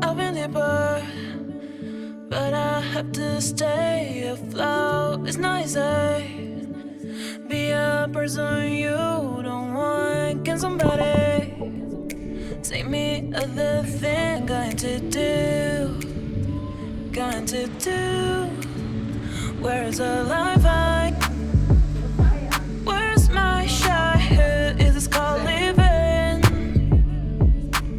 I've been deeper, but I have to stay afloat. It's not easy. Be a person you don't want. Can somebody take me other thing? Going to do, going to do. Where's the life I? Where's my childhood? Is this called living?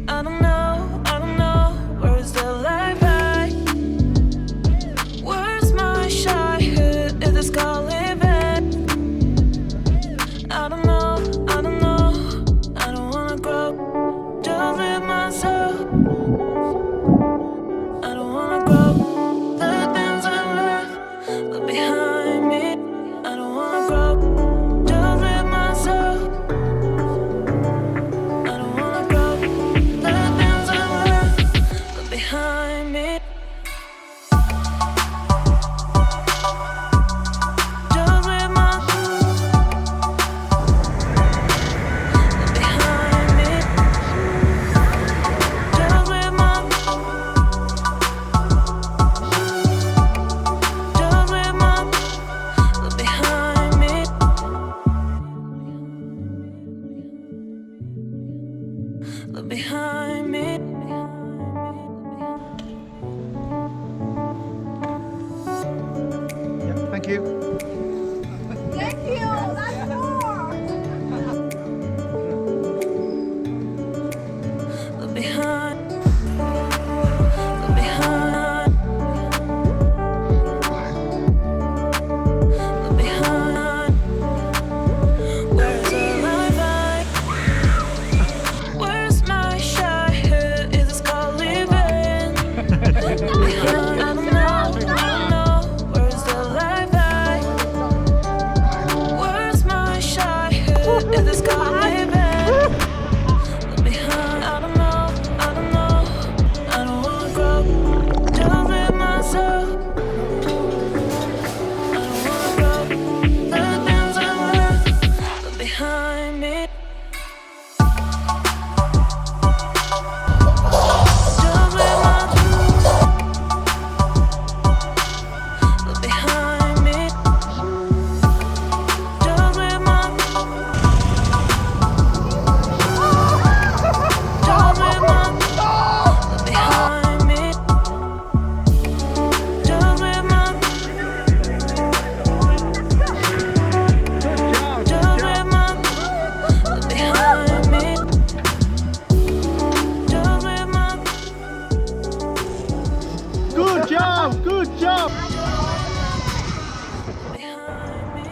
I don't know, I don't know. Where's the life I? Where's my childhood? Is this called living? I don't know, I don't know. I don't wanna grow, just live myself. I don't wanna grow, the things I left behind me. I don't wanna grow, just live myself. I don't wanna grow, the things I left behind me. Just live my behind me. Just live my behind me. Look behind me. Yeah, thank you. Thank you. That's more. Look behind. Look behind. Look behind. Where's the life I? Where's my childhood? Is this called living? Look behind. I don't know. I don't know. Where's the life I? Where's my childhood? Is this called living? Look behind. I don't know. I don't know. I don't wanna grow. Just live myself. I don't wanna grow. The things I left behind me. Just live my behind me. Just live my just live my behind me. Just live my just live my behind me. Just live my Good job, good job. behind me.